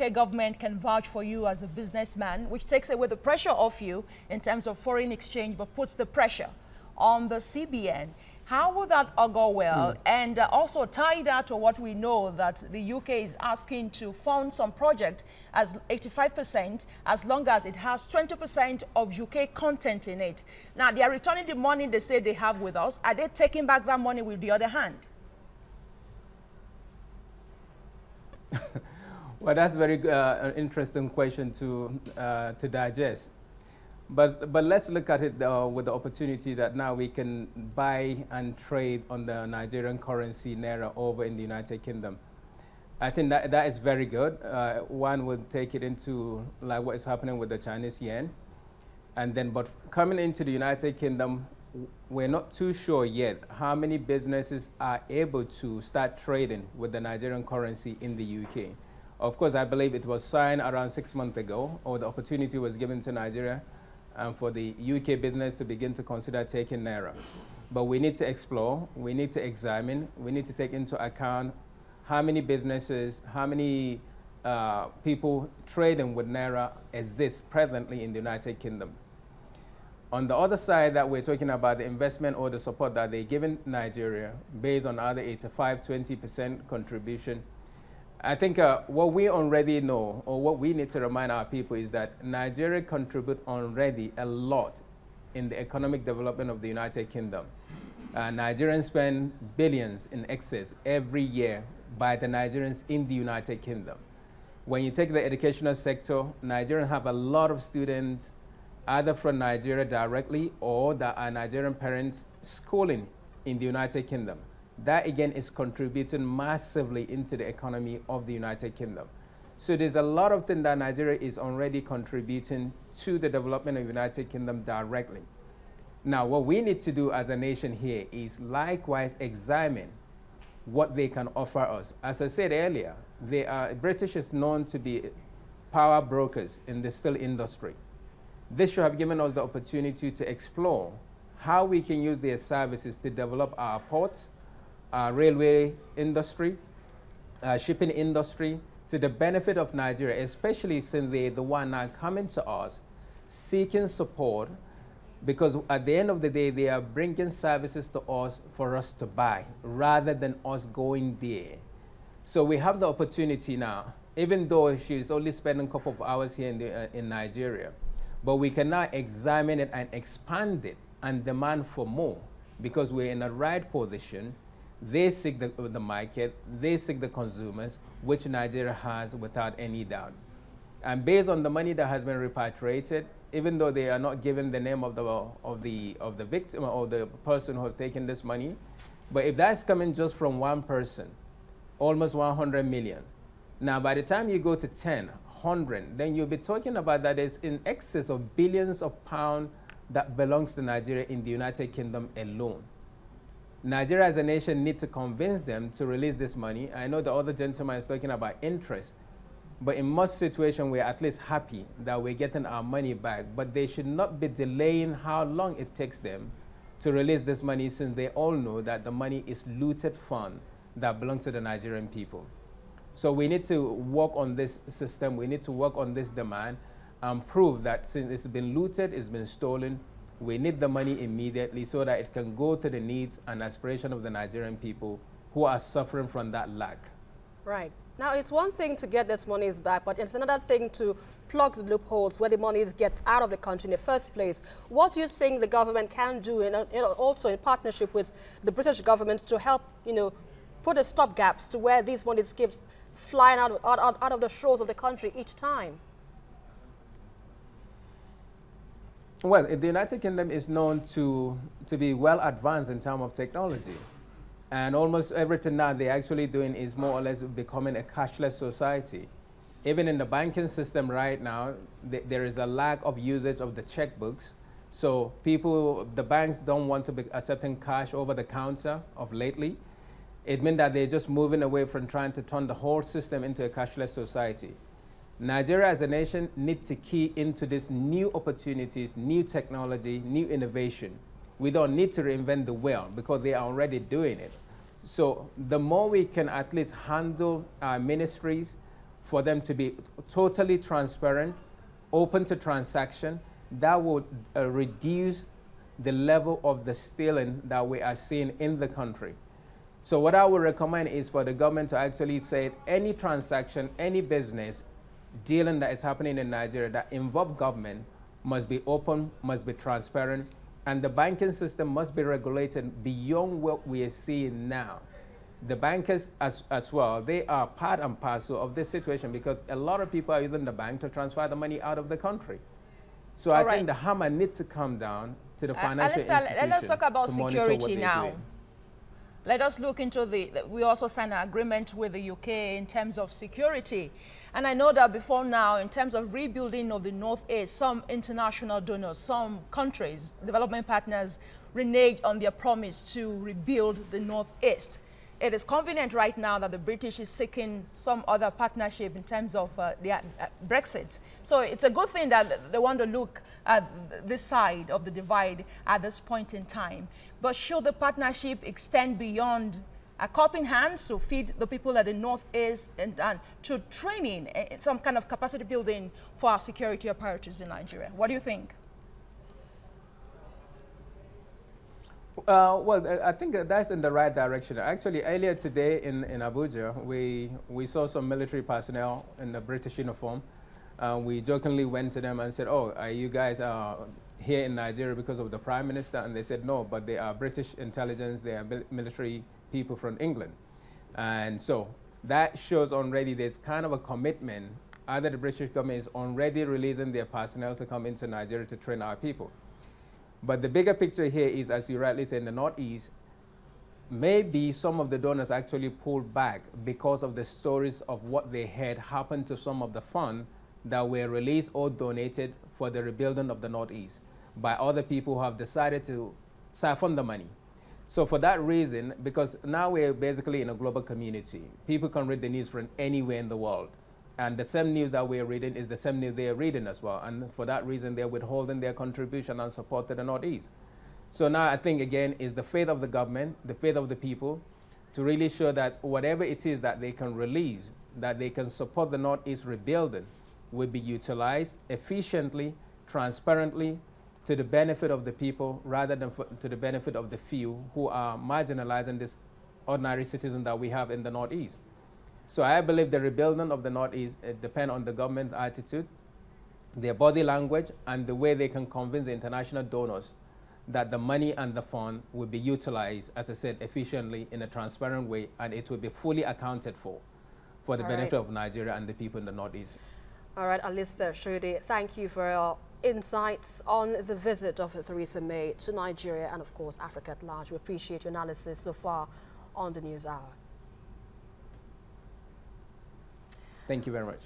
UK government can vouch for you as a businessman, which takes away the pressure off you in terms of foreign exchange, but puts the pressure on the CBN. How will that augur well? And also tie that to what we know that the UK is asking to fund some project as 85% as long as it has 20% of UK content in it. Now, they are returning the money they say they have with us. Are they taking back that money with the other hand? Well, that's a very interesting question to digest. But let's look at it with the opportunity that now we can buy and trade on the Nigerian currency, Naira, over in the United Kingdom. I think that is very good. One would take it into like what is happening with the Chinese yen. And then, but coming into the United Kingdom, we're not too sure yet how many businesses are able to start trading with the Nigerian currency in the UK. Of course, I believe it was signed around 6 months ago, or the opportunity was given to Nigeria for the UK business to begin to consider taking Naira. But we need to explore, we need to examine, we need to take into account how many businesses, how many people trading with Naira exist presently in the United Kingdom. On the other side, that we're talking about the investment or the support that they're giving Nigeria based on either 85-20% contribution. I think what we already know, or what we need to remind our people, is that Nigeria contributes already a lot in the economic development of the United Kingdom. Nigerians spend billions in excess every year by the Nigerians in the United Kingdom. When you take the educational sector, Nigerians have a lot of students either from Nigeria directly or that are Nigerian parents schooling in the United Kingdom. That again is contributing massively into the economy of the United Kingdom. So there's a lot of things that Nigeria is already contributing to the development of the United Kingdom directly. Now, what we need to do as a nation here is likewise examine what they can offer us. As I said earlier, British is known to be power brokers in the steel industry. This should have given us the opportunity to explore how we can use their services to develop our ports, our railway industry, shipping industry, to the benefit of Nigeria, especially since they're the one now coming to us, seeking support, because at the end of the day, they are bringing services to us for us to buy, rather than us going there. So we have the opportunity now, even though she's only spending a couple of hours here in Nigeria, but we can now examine it and expand it and demand for more, because we're in a right position. They seek the market, they seek the consumers, which Nigeria has without any doubt. And based on the money that has been repatriated, even though they are not given the name of the victim or the person who has taken this money, but if that's coming just from one person, almost 100 million. Now, by the time you go to 10, 100, then you'll be talking about that is in excess of billions of pounds that belongs to Nigeria in the United Kingdom alone. Nigeria as a nation needs to convince them to release this money. I know the other gentleman is talking about interest, but in most situations, we're at least happy that we're getting our money back, but they should not be delaying how long it takes them to release this money, since they all know that the money is looted fund that belongs to the Nigerian people. So we need to work on this system, we need to work on this demand and prove that since it's been looted, it's been stolen, we need the money immediately so that it can go to the needs and aspiration of the Nigerian people who are suffering from that lack. Right. Now, it's one thing to get this monies back, but it's another thing to plug the loopholes where the monies get out of the country in the first place. What do you think the government can do, and also in partnership with the British government, to help, put a stop gaps to where these monies keep flying out of the shores of the country each time? Well, the United Kingdom is known to be well advanced in terms of technology. And almost everything now they're actually doing is more or less becoming a cashless society. Even in the banking system right now, there is a lack of usage of the checkbooks. So the banks don't want to be accepting cash over the counter of lately. It means that they're just moving away from trying to turn the whole system into a cashless society. Nigeria as a nation needs to key into these new opportunities, new technology, new innovation. We don't need to reinvent the wheel because they are already doing it. So the more we can at least handle our ministries for them to be totally transparent, open to transaction. That would reduce the level of the stealing that we are seeing in the country. So what I would recommend is for the government to actually say any transaction, any business dealing that is happening in Nigeria that involve government must be open, must be transparent, and the banking system must be regulated beyond what we are seeing now. The bankers as well, they are part and parcel of this situation because a lot of people are using the bank to transfer the money out of the country. So I think the hammer needs to come down to the financial institution. Let us talk about security now. Let us look into we also signed an agreement with the UK in terms of security. And I know that before now, in terms of rebuilding of the Northeast, some international donors, some countries, development partners, reneged on their promise to rebuild the Northeast. It is convenient right now that the British is seeking some other partnership in terms of Brexit. So it's a good thing that they want to look at this side of the divide at this point in time. But should the partnership extend beyond cupping hands to feed the people at the Northeast and to training, some kind of capacity building for our security apparatus in Nigeria? What do you think? Well, I think that's in the right direction. Actually, earlier today in Abuja, we saw some military personnel in the British uniform. We jokingly went to them and said, oh, are you guys here in Nigeria because of the Prime Minister? And they said, no, but they are British intelligence, they are military people from England. And so that shows already there's kind of a commitment. Either the British government is already releasing their personnel to come into Nigeria to train our people. But the bigger picture here is, as you rightly said, in the Northeast, maybe some of the donors actually pulled back because of the stories of what they had happened to some of the funds that were released or donated for the rebuilding of the Northeast by other people who have decided to siphon the money. So for that reason, because now we're basically in a global community, people can read the news from anywhere in the world. And the same news that we're reading is the same news they're reading as well. And for that reason, they're withholding their contribution and support to the Northeast. So now I think, again, is the faith of the government, the faith of the people, to really show that whatever it is that they can release, that they can support the Northeast rebuilding, will be utilized efficiently, transparently, to the benefit of the people, rather than to the benefit of the few who are marginalizing this ordinary citizen that we have in the Northeast. So I believe the rebuilding of the Northeast depends on the government's attitude, their body language, and the way they can convince the international donors that the money and the fund will be utilized, as I said, efficiently in a transparent way, and it will be fully accounted for the benefit of Nigeria and the people in the Northeast. All right, Alistair Soyode, thank you for your insights on the visit of Theresa May to Nigeria and, of course, Africa at large. We appreciate your analysis so far on the News Hour. Thank you very much.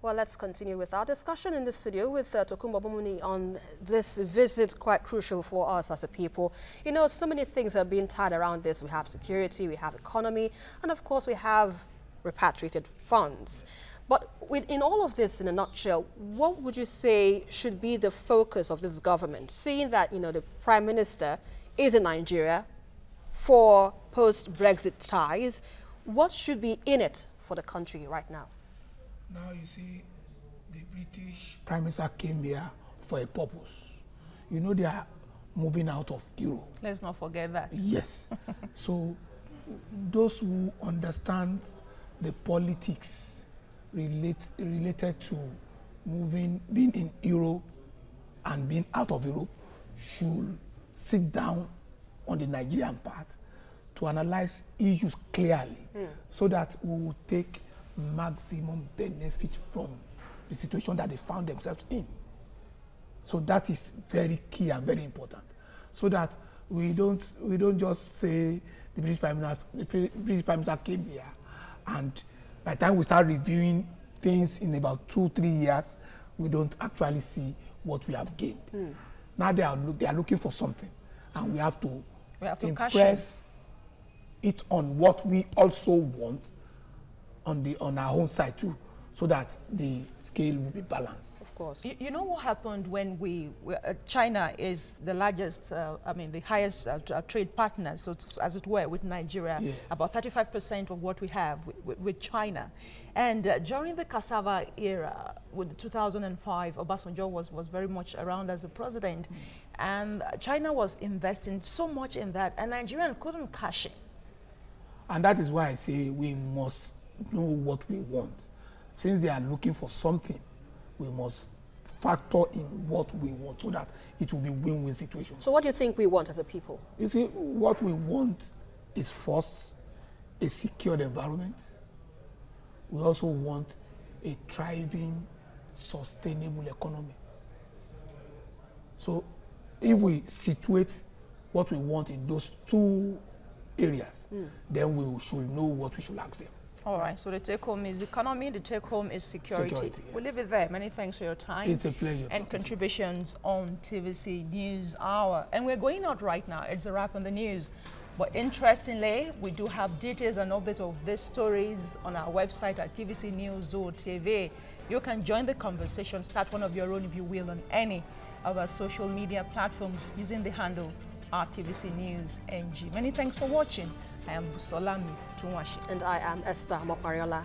Well, let's continue with our discussion in the studio with Tokunbo Bumuni on this visit, quite crucial for us as a people. You know, so many things are being tied around this. We have security, we have economy, and of course we have repatriated funds. But in all of this, in a nutshell, what would you say should be the focus of this government, seeing that, you know, the Prime Minister is in Nigeria for post-Brexit ties? What should be in it for the country right now? Now, you see, the British Prime Minister came here for a purpose. You know, they are moving out of Europe. Let's not forget that. Yes. So, those who understand the politics related to being in Europe and being out of Europe should sit down on the Nigerian part to analyze issues clearly so that we will take maximum benefit from the situation that they found themselves in. So that is very key and very important. So that we don't just say the British Prime Minister came here, and by the time we start reviewing things in about 2-3 years, we don't actually see what we have gained. Now they are looking for something, and we have to impress it on what we also want on our own side too, so that the scale will be balanced. Of course. You know what happened when China is the largest, the highest trade partner, so as it were, with Nigeria, Yeah. about 35% of what we have with China. And during the cassava era, with 2005, Obasanjo was very much around as a president, and China was investing so much in that, and Nigeria couldn't cash it. And that is why I say we must know what we want. Since they are looking for something, we must factor in what we want so that it will be win-win situation. So what do you think we want as a people? You see, what we want is first a secured environment. We also want a thriving, sustainable economy. So if we situate what we want in those two areas, then we should know what we should ask them. All right, so the take-home is economy, the take-home is security. Security, yes. We'll leave it there. Many thanks for your time. It's a pleasure. And contributions on TVC News Hour. And we're going out right now. It's a wrap on the news. But interestingly, we do have details and updates of these stories on our website at tvcnews.tv. You can join the conversation, start one of your own if you will, on any of our social media platforms using the handle TVC News NG. Many thanks for watching. I am Busolami Tunwashi. And I am Esther Mopariola.